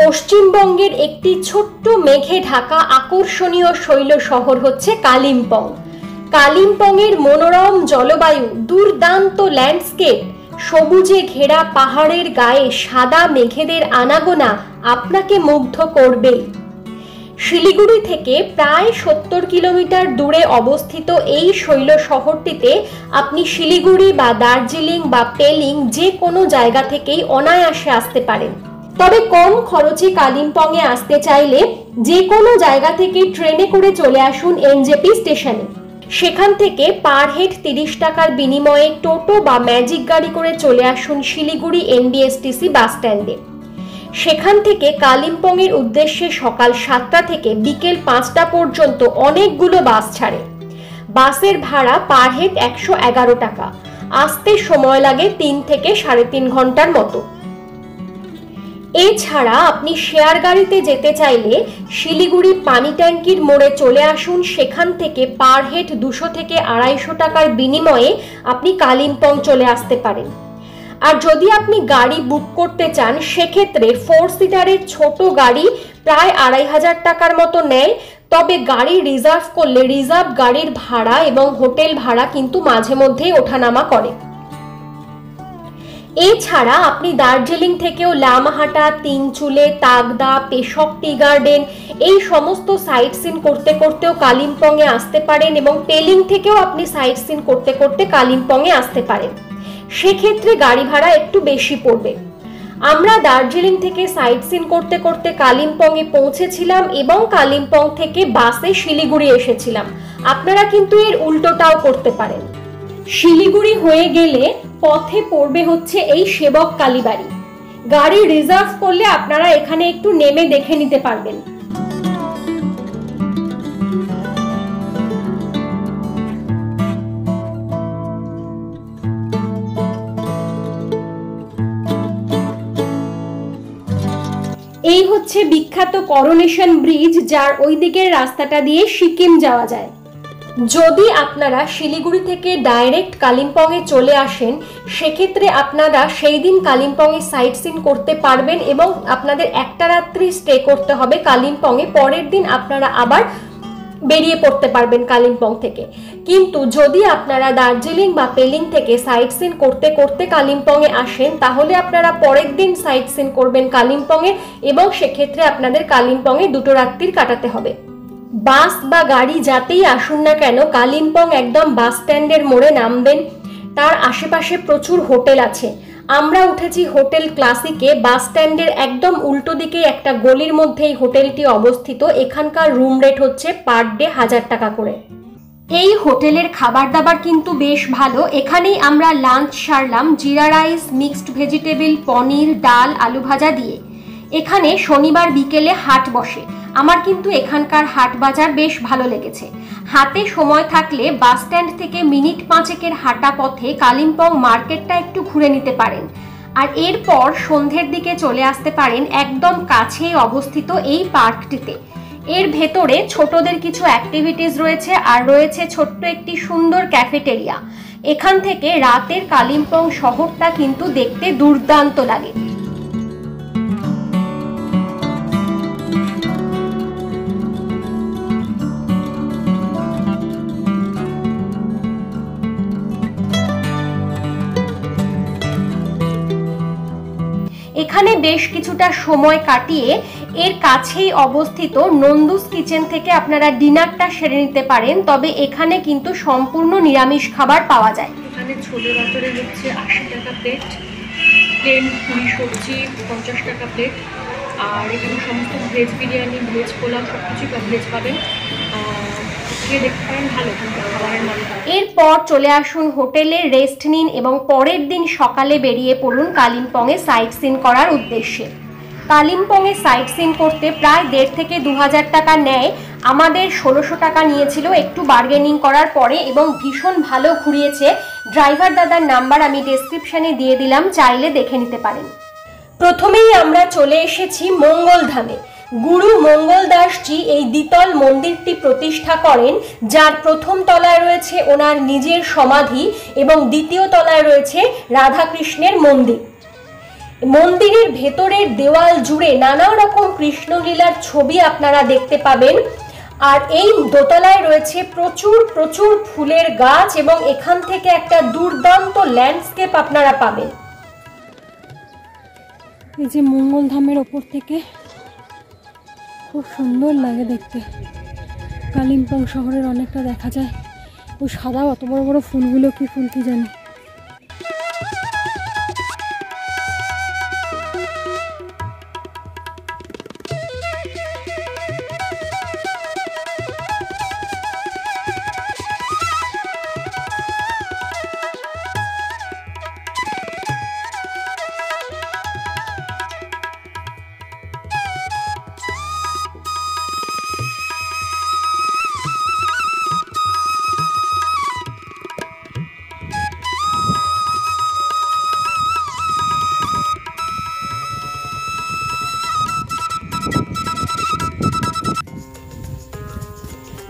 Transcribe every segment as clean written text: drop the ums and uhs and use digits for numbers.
পশ্চিমবঙ্গের একটি ছোট্ট মেঘে ঢাকা আকর্ষণীয় শৈল শহর হচ্ছে কালিম্পং। কালিম্পংয়ের মনোরম জলবায়ু, দুর্দান্ত ল্যান্ডস্কেপ, সবুজে ঘেরা পাহাড়ের গায়ে সাদা মেঘেদের আনাগোনা আপনাকে মুগ্ধ করবেই। শিলিগুড়ি থেকে প্রায় 70 কিলোমিটার দূরে অবস্থিত এই শৈল শহরটিতে আপনি শিলিগুড়ি বা দার্জিলিং বা পেলিং যে কোনো জায়গা থেকেই অনায়াসে আসতে পারেন। তবে কম খরচে কালিম্পংয়ে আসতে চাইলে যে কোনো জায়গা থেকে ট্রেনে করে চলে আসুন এনজেপি স্টেশনে। সেখান থেকে পার হেড 30 টাকার বিনিময়ে টোটো বা ম্যাজিক গাড়ি করে চলে আসুন শিলিগুড়ি এনবিএসটিসি বাস স্ট্যান্ডে। সেখান থেকে কালিম্পংয়ের উদ্দেশ্যে সকাল 7টা থেকে বিকেল 5টা পর্যন্ত অনেকগুলো বাস ছাড়ে। বাসের ভাড়া পার হেড 111 টাকা। আসতে সময় লাগে 3 থেকে 3.5 ঘন্টার মতো। এছাড়া আপনি শেয়ার গাড়িতে যেতে চাইলে শিলিগুড়ি পানি ট্যাঙ্কির মোড়ে চলে আসুন। সেখান থেকে পার হেড 200 থেকে 250 টাকার বিনিময়ে আপনি কালিম্পং চলে আসতে পারেন। আর যদি আপনি গাড়ি বুক করতে চান সেক্ষেত্রে 4 সিটারের ছোট গাড়ি প্রায় 2500 টাকার মতো নেয়। তবে গাড়ি রিজার্ভ করলে রিজার্ভ গাড়ির ভাড়া এবং হোটেল ভাড়া কিন্তু মাঝে মধ্যেই ওঠানামা করে। এছাড়া আপনি দার্জিলিং থেকেও লামাহাটা, তিনচুলে, তাগদা, পেশক টি গার্ডেন এই সমস্ত সাইট সিন করতে করতেও কালিম্পংয়ে আসতে পারেন এবং পেলিং থেকেও আপনি সাইট সিন করতে করতে কালিম্পংয়ে আসতে পারেন। সেক্ষেত্রে গাড়ি ভাড়া একটু বেশি পড়বে। আমরা দার্জিলিং থেকে সাইট সিন করতে করতে কালিম্পংয়ে পৌঁছেছিলাম এবং কালিম্পং থেকে বাসে শিলিগুড়ি এসেছিলাম। আপনারা কিন্তু এর উল্টোটাও করতে পারেন। শিলিগুড়ি হয়ে গেলে পথে পড়বে হচ্ছে এই সেবক কালীবাড়ি। গাড়ি রিজার্ভ করলে আপনারা এখানে একটু নেমে দেখে নিতে পারবেন। এই হচ্ছে বিখ্যাত করোনেশন ব্রিজ, যার ওই দিকের রাস্তাটা দিয়ে সিকিম যাওয়া যায়। যদি আপনারা শিলিগুড়ি থেকে ডাইরেক্ট কালিম্পংয়ে চলে আসেন সেক্ষেত্রে আপনারা সেই দিন কালিম্পংয়ে সাইট সিন করতে পারবেন এবং আপনাদের একটা রাত্রি স্টে করতে হবে কালিম্পংয়ে। পরের দিন আপনারা আবার বেরিয়ে পড়তে পারবেন কালিম্পং থেকে। কিন্তু যদি আপনারা দার্জিলিং বা পেলিং থেকে সাইট সিন করতে করতে কালিম্পংয়ে আসেন তাহলে আপনারা পরের দিন সাইট সিন করবেন কালিম্পংয়ে এবং সেক্ষেত্রে আপনাদের কালিম্পংয়ে 2 রাত্রি কাটাতে হবে। বাস বা গাড়ি যাতেই আসুন না কেন কালিম্পং একদম বাস স্ট্যান্ডের মোড়ে নামবেন। তার আশেপাশে প্রচুর হোটেল আছে। আমরা উঠেছি হোটেল ক্লাসিকে। বাস স্ট্যান্ডের একদম উল্টো দিকে একটা গলির মধ্যে এই হোটেলটি অবস্থিত। এখানকার রুম রেট হচ্ছে পার ডে 1000 টাকা করে। এই হোটেলের খাবার দাবার কিন্তু বেশ ভালো। এখানেই আমরা লাঞ্চ সারলাম জিরা রাইস, মিক্সড ভেজিটেবল, পনির, ডাল, আলু ভাজা দিয়ে। এখানে শনিবার বিকেলে হাট বসে। আমার কিন্তু এখানকার হাট বাজার বেশ ভালো লেগেছে। হাতে সময় থাকলে বাস স্ট্যান্ড থেকে মিনিট 5 হাঁটা পথে কালিম্পং মার্কেটটা একটু ঘুরে নিতে পারেন। আর এরপর সন্ধ্যের দিকে চলে আসতে পারেন একদম কাছেই অবস্থিত এই পার্কটিতে। এর ভেতরে ছোটদের কিছু অ্যাক্টিভিটিস রয়েছে আর রয়েছে ছোট্ট একটি সুন্দর ক্যাফেটেরিয়া। এখান থেকে রাতের কালিম্পং শহরটা কিন্তু দেখতে দুর্দান্ত লাগে। এখানে বেশ কিছুটা সময় কাটিয়ে এর কাছেই অবস্থিত নন্দুস কিচেন থেকে আপনারা ডিনারটা সেরে নিতে পারেন। তবে এখানে কিন্তু সম্পূর্ণ নিরামিষ খাবার পাওয়া যায়। এখানে ছোলে ভাতের হচ্ছে 80 টাকা প্লেট, প্লেন পুরি সবজি 50 টাকা প্লেট। আর এখানে সমস্ত ভেজ বিরিয়ানি, ভেজ পোলাও সবকিছু ভেজ পাবেন। দেখতে পারেন ভালো খাবারের মান। এরপর চলে আসুন হোটেলে, রেস্ট নিন এবং পরের দিন সকালে বেরিয়ে পড়ুন কালিম্পংয়ে সাইট সিন করার উদ্দেশ্যে। কালিম্পংয়ে সাইট সিন করতে প্রায় 1,500 থেকে 2,000 টাকা নেয়। আমাদের 1600 টাকা নিয়েছিল একটু বার্গেনিং করার পরে এবং ভীষণ ভালো ঘুরিয়েছে। ড্রাইভার দাদার নাম্বার আমি ডেসক্রিপশনে দিয়ে দিলাম, চাইলে দেখে নিতে পারেন। প্রথমেই আমরা চলে এসেছি মঙ্গলধামে। গুরু মঙ্গল দাসজি এই দ্বিতল মন্দিরটি প্রতিষ্ঠা করেন, যার প্রথম তলায় রয়েছে ওনার নিজের সমাধি এবং দ্বিতীয় তলায় রয়েছে রাধাকৃষ্ণের মন্দির। মন্দিরের ভেতরের দেওয়াল জুড়ে নানা রকম কৃষ্ণলীলার ছবি আপনারা দেখতে পাবেন। আর এই দোতলায় রয়েছে প্রচুর প্রচুর ফুলের গাছ এবং এখান থেকে একটা দুর্দান্ত ল্যান্ডস্কেপ আপনারা পাবেন। এই যে মঙ্গলধামের ওপর থেকে খুব সুন্দর লাগে দেখতে। কালিম্পং শহরের অনেকটা দেখা যায়। ওই সাদা অত বড় বড় ফুলগুলো কি ফুল কি জানি।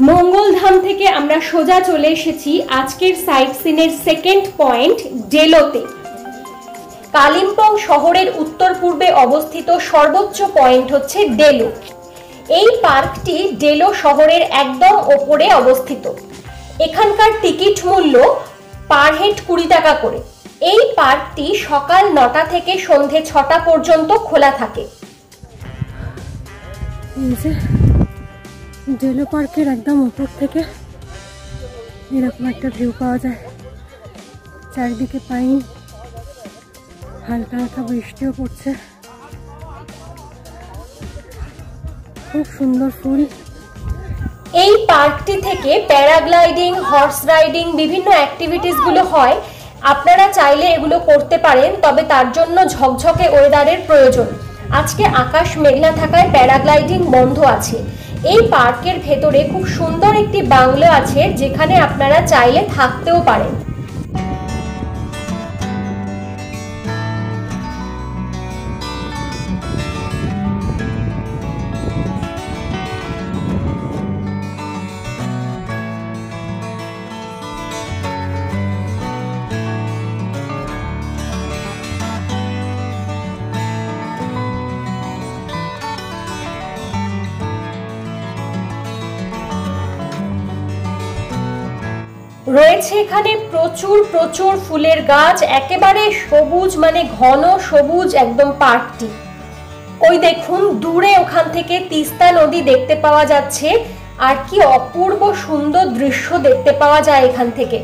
মঙ্গলধাম থেকে আমরা সোজা চলে এসেছি আজকের সাইট সিনের সেকেন্ড পয়েন্ট ডেলোতে। কালিম্পং শহরের উত্তর পূর্বে অবস্থিত সর্বোচ্চ পয়েন্ট হচ্ছে ডেলো। এই পার্কটি ডেলো শহরের একদম ওপরে অবস্থিত। এখানকার টিকিট মূল্য পার হেড 20 টাকা করে। এই পার্কটি সকাল 9টা থেকে সন্ধে 6টা পর্যন্ত খোলা থাকে। ডেলো পার্কের একদম উপর থেকে এরকম একটা ভিউ পাওয়া যায়। চারিদিকে পাইন, হালকা হালকা বৃষ্টিও পড়ছে, খুব সুন্দর ফুল। এই পার্কটি থেকে প্যারাগ্লাইডিং, হর্স রাইডিং বিভিন্ন অ্যাক্টিভিটিস গুলো হয়। আপনারা চাইলে এগুলো করতে পারেন, তবে তার জন্য ঝকঝকে ওয়েদারের প্রয়োজন। আজকে আকাশ মেঘলা থাকায় প্যারাগ্লাইডিং বন্ধ আছে। এই পার্কের ভেতরে খুব সুন্দর একটি বাংলো আছে, যেখানে আপনারা চাইলে থাকতেও পারেন। রয়েছে এখানে প্রচুর প্রচুর ফুলের গাছ, একেবারে সবুজ, মানে ঘন সবুজ একদম পার্কটি। ওই দেখুন দূরে ওখান থেকে তিস্তা নদী দেখতে পাওয়া যাচ্ছে, আর কি অপূর্ব সুন্দর দৃশ্য দেখতে পাওয়া যায় এখান থেকে।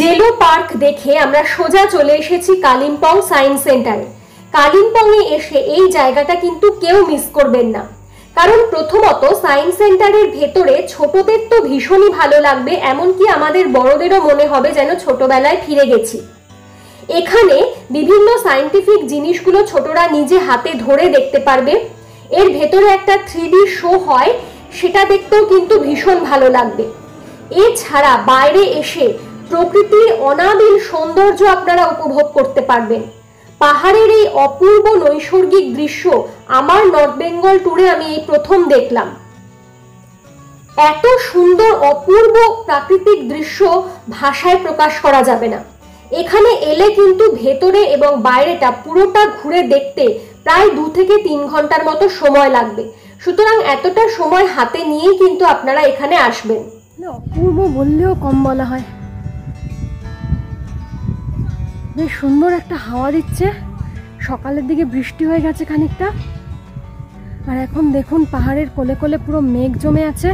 ডেলো পার্ক দেখে আমরা সোজা চলে এসেছি কালিম্পং সায়েন্স সেন্টারে। কালিম্পংয়ে এসে এই জায়গাটা কিন্তু কেউ মিস করবেন না, কারণ প্রথমত সায়েন্স সেন্টারের ভেতরে ছোটদের তো ভীষণই ভালো লাগবে, এমনকি আমাদের বড়দেরও মনে হবে যেন ছোটবেলায় ফিরে গেছি। এখানে বিভিন্ন সায়েন্টিফিক জিনিসগুলো ছোটরা নিজে হাতে ধরে দেখতে পারবে। এর ভেতরে একটা 3D শো হয়, সেটা দেখতেও কিন্তু ভীষণ ভালো লাগবে। এছাড়া বাইরে এসে প্রকৃতির অনাবিল সৌন্দর্য আপনারা উপভোগ করতে পারবেন। পাহাড়ের এই অপূর্ব নৈসর্গিক দৃশ্য আমার নর্থ বেঙ্গল ট্যুরে আমি এই প্রথম দেখলাম। এত সুন্দর অপূর্ব প্রাকৃতিক দৃশ্য ভাষায় প্রকাশ করা যাবে না। এখানে এলে কিন্তু ভেতরে এবং বাইরেটা পুরোটা ঘুরে দেখতে প্রায় 2 থেকে 3 ঘন্টার মতো সময় লাগবে। সুতরাং এতটা সময় হাতে নিয়েই কিন্তু আপনারা এখানে আসবেন। অপূর্ব বললেও কম বলা হয়। বেশ সুন্দর একটা হাওয়া দিচ্ছে। সকালের দিকে বৃষ্টি হয়ে গেছে খানিকটা, আর এখন দেখুন পাহাড়ের কোলে কোলে পুরো মেঘ জমে আছে।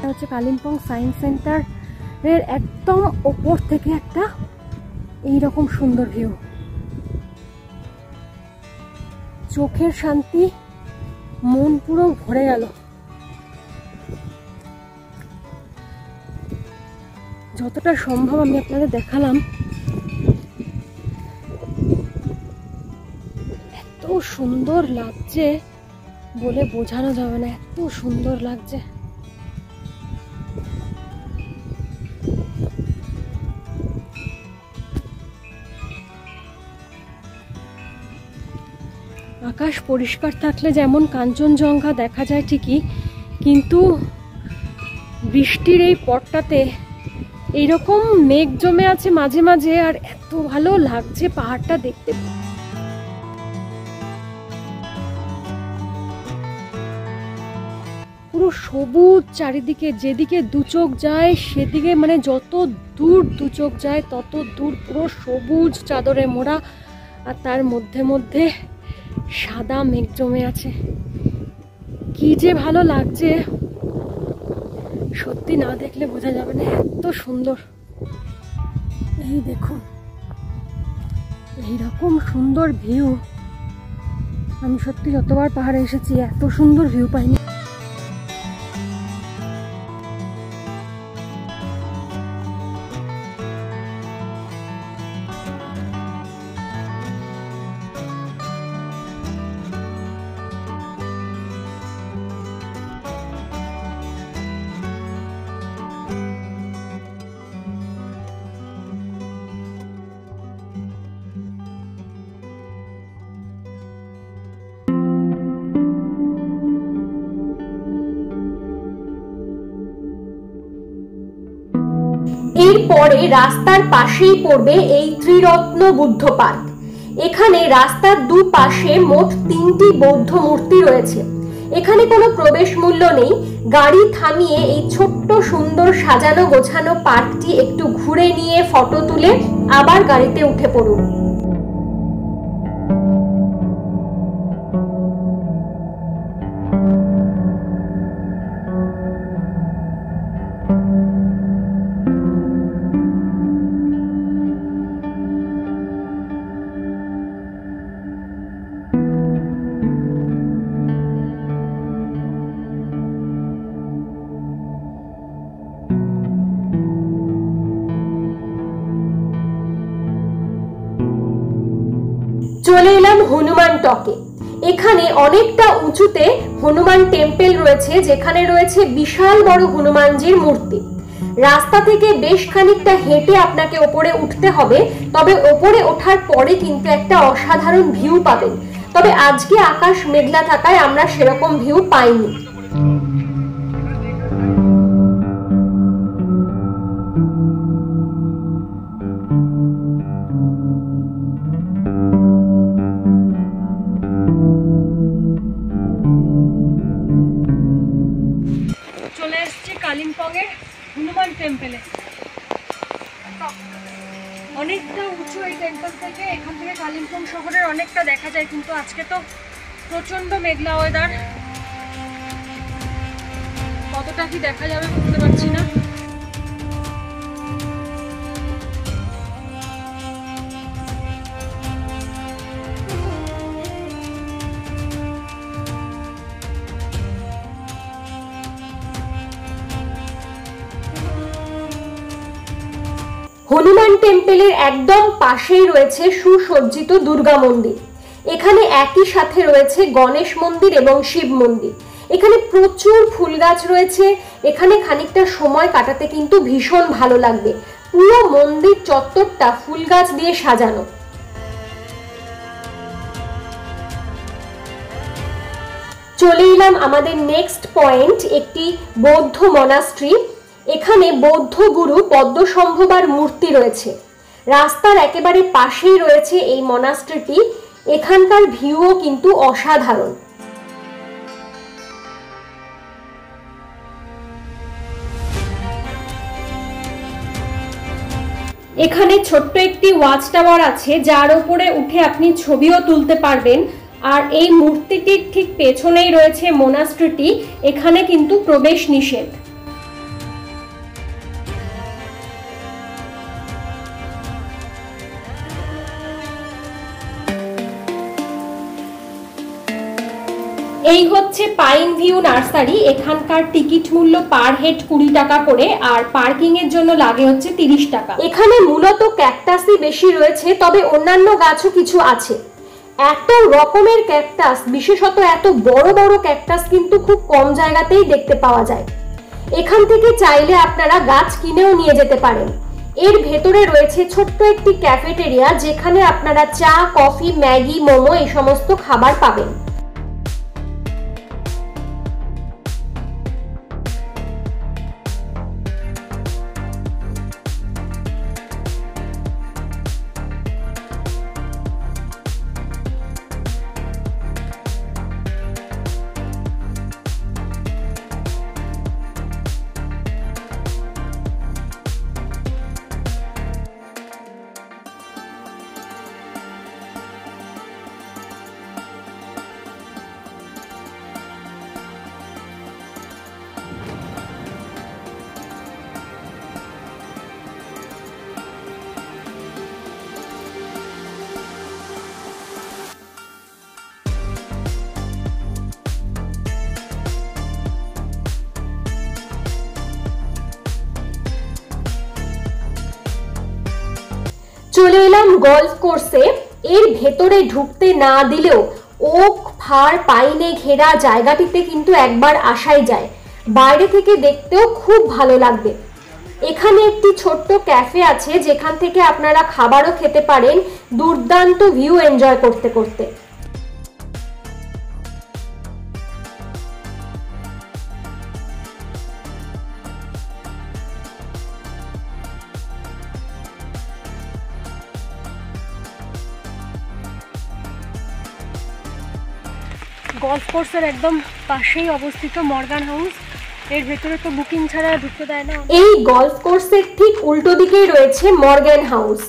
হচ্ছে কালিম্পং সায়েন্স সেন্টারের একদম ওপর থেকে একটা এইরকম সুন্দর ভিউ। চোখের শান্তি, মন পুরো ভরে গেল। যতটা সম্ভব আমি আপনাদের দেখালাম। এত সুন্দর লাগছে বলে বোঝানো যাবে না, এত সুন্দর লাগছে। আকাশ পরিষ্কার থাকলে যেমন কাঞ্চনজঙ্ঘা দেখা যায় ঠিকই, কিন্তু বৃষ্টির এই পথটাতে এইরকম মেঘ জমে আছে মাঝে মাঝে, আর এত ভালো লাগছে পাহাড়টা দেখতে। পুরো সবুজ চারিদিকে, যেদিকে দু চোখ যায় সেদিকে, মানে যত দূর দু চোখ যায় তত দূর পুরো সবুজ চাদরে মোড়া, আর তার মধ্যে মধ্যে সাদা মেঘ জমে আছে। কি যে ভালো লাগছে, সত্যি না দেখলে বোঝা যাবে না, এত সুন্দর। এই দেখুন, এইরকম সুন্দর ভিউ আমি সত্যি যতবার পাহাড়ে এসেছি এত সুন্দর ভিউ পাইনি। এরপরে রাস্তার পাশেই পড়বে এই ত্রিরত্ন বুদ্ধ পার্ক। এখানে রাস্তার দুপাশে মোট 3টি বৌদ্ধ মূর্তি রয়েছে। এখানে কোনো প্রবেশ মূল্য নেই। গাড়ি থামিয়ে এই ছোট্ট সুন্দর সাজানো গোছানো পার্কটি একটু ঘুরে নিয়ে ফটো তুলে আবার গাড়িতে উঠে পড়ুন। চলে এলাম হনুমান টকে। এখানে অনেকটা উঁচুতে হনুমান টেম্পল রয়েছে, যেখানে রয়েছে বিশাল বড় হনুমানজির মূর্তি। রাস্তা থেকে বেশ খানিকটা হেঁটে আপনাকে ওপরে উঠতে হবে, তবে ওপরে ওঠার পরে কিন্তু একটা অসাধারণ ভিউ পাবেন। তবে আজকে আকাশ মেঘলা থাকায় আমরা সেরকম ভিউ পাইনি। কালিম্পংয়ের হনুমান টেম্পলে অনেকটা উঁচু এই টেম্পল থেকে। এখান থেকে কালিম্পং শহরের অনেকটা দেখা যায়, কিন্তু আজকে তো প্রচন্ড মেঘলা ওয়েদার, কতটা কি দেখা যাবে বুঝতে পারছি না। হনুমান টেম্পলের একদম পাশেই রয়েছে সুসজ্জিত দুর্গা মন্দির। এখানে একই সাথে রয়েছে গণেশ মন্দির এবং শিব মন্দির। এখানে প্রচুর ফুল গাছ রয়েছে। এখানে খানিকটা সময় কাটাতে কিন্তু ভীষণ ভালো লাগবে। পুরো মন্দির চত্বরটা ফুল গাছ দিয়ে সাজানো। চলে এলাম আমাদের নেক্সট পয়েন্ট, একটি বৌদ্ধ মনাস্ট্রি। এখানে বৌদ্ধ গুরু পদ্মসম্ভবার মূর্তি রয়েছে। রাস্তার একেবারে পাশেই রয়েছে এই মনাস্ট্রিটি। এখানকার ভিউও কিন্তু অসাধারণ। এখানে ছোট্ট একটি ওয়াচ টাওয়ার আছে, যার উপরে উঠে আপনি ছবিও তুলতে পারবেন। আর এই মূর্তিটির ঠিক পেছনেই রয়েছে মনাস্ট্রিটি। এখানে কিন্তু প্রবেশ নিষেধ। এই হচ্ছে পাইন ভিউ নার্সারি। এখানকার টিকিট মূল্য পার হেড 20 টাকা করে, আর পার্কিং এর জন্য লাগে হচ্ছে 30 টাকা। এখানে মূলত ক্যাকটাসই বেশি রয়েছে, তবে অন্যান্য গাছও কিছু আছে। এত রকমের ক্যাকটাস, বিশেষত এত বড় বড় ক্যাকটাস কিন্তু খুব কম জায়গাতেই দেখতে পাওয়া যায়। এখান থেকে চাইলে আপনারা গাছ কিনেও নিয়ে যেতে পারেন। এর ভেতরে রয়েছে ছোট্ট একটি ক্যাফেটেরিয়া, যেখানে আপনারা চা, কফি, ম্যাগি, মোমো এই সমস্ত খাবার পাবেন। চলে এলাম গলফ কোর্সে। এর ভেতরে ঢুকতে না দিলেও ওক, ফার, পাইনে ঘেরা জায়গাটিতে কিন্তু একবার আসাই যায়। বাইরে থেকে দেখতেও খুব ভালো লাগবে। এখানে একটি ছোট্ট ক্যাফে আছে, যেখান থেকে আপনারা খাবারও খেতে পারেন দুর্দান্ত ভিউ এনজয় করতে করতে। গলফ কোর্সের একদম পাশেই অবস্থিত মর্গান হাউস। এর ভেতরে তো বুকিং ছাড়া ঢুকতে দেয় না। এই গলফ কোর্সের ঠিক উল্টো দিকেই রয়েছে মর্গান হাউস।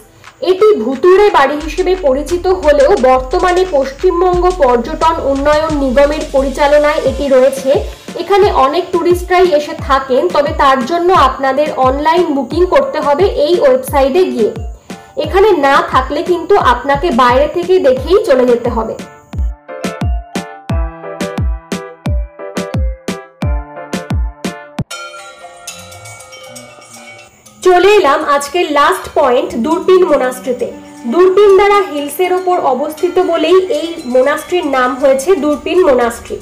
এটি ভুতুড়ে বাড়ি হিসেবে পরিচিত হলেও বর্তমানে পশ্চিমবঙ্গ পর্যটন উন্নয়ন নিগমের পরিচালনায় এটি রয়েছে। এখানে অনেক টুরিস্টরাই এসে থাকেন, তবে তার জন্য আপনাদের অনলাইন বুকিং করতে হবে এই ওয়েবসাইটে গিয়ে। এখানে না থাকলে কিন্তু আপনাকে বাইরে থেকে দেখেই চলে যেতে হবে। চলে এলাম আজকের লাস্ট পয়েন্ট, দূরবীন মোনাস্ট্রিতে। দূরবীন দ্বারা হিলসের ওপর অবস্থিত বলেই এই মোনাস্ট্রির নাম হয়েছে দূরবীন মোনাস্ট্রি।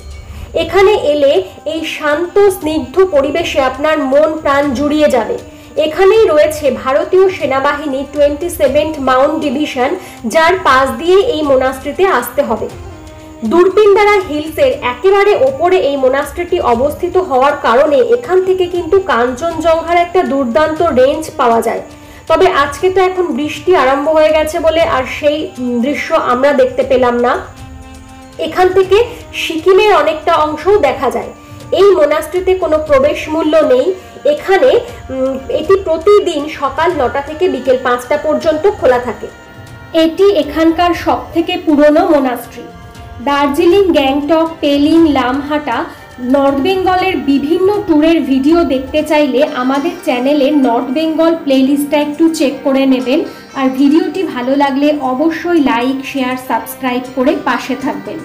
এখানে এলে এই শান্ত স্নিগ্ধ পরিবেশে আপনার মন প্রাণ জুড়িয়ে যাবে। এখানেই রয়েছে ভারতীয় সেনাবাহিনী 27th মাউন্ট ডিভিশন, যার পাশ দিয়ে এই মোনাস্ট্রিতে আসতে হবে। দূরবীন দ্বারা হিলসের একেবারে ওপরে এই মোনাস্ট্রিটি অবস্থিত হওয়ার কারণে এখান থেকে কিন্তু কাঞ্চনজঙ্ঘার একটা দুর্দান্ত রেঞ্জ পাওয়া যায়। তবে আজকে তো এখন বৃষ্টি আরম্ভ হয়ে গেছে বলে আর সেই দৃশ্য আমরা দেখতে পেলাম না। এখান থেকে সিকিমের অনেকটা অংশও দেখা যায়। এই মোনাস্ট্রিতে কোনো প্রবেশ মূল্য নেই। এখানে এটি প্রতিদিন সকাল 9টা থেকে বিকেল 5টা পর্যন্ত খোলা থাকে। এটি এখানকার সবথেকে পুরনো মোনাস্ট্রি। দার্জিলিং, গ্যাংটক, পেলিং, লামহাটা, নর্থ বেঙ্গলের বিভিন্ন ট্যুরের ভিডিও দেখতে চাইলে আমাদের চ্যানেলের নর্থ বেঙ্গল প্লেলিস্টটা একটু চেক করে নেবেন। আর ভিডিওটি ভালো লাগলে অবশ্যই লাইক, শেয়ার, সাবস্ক্রাইব করে পাশে থাকবেন।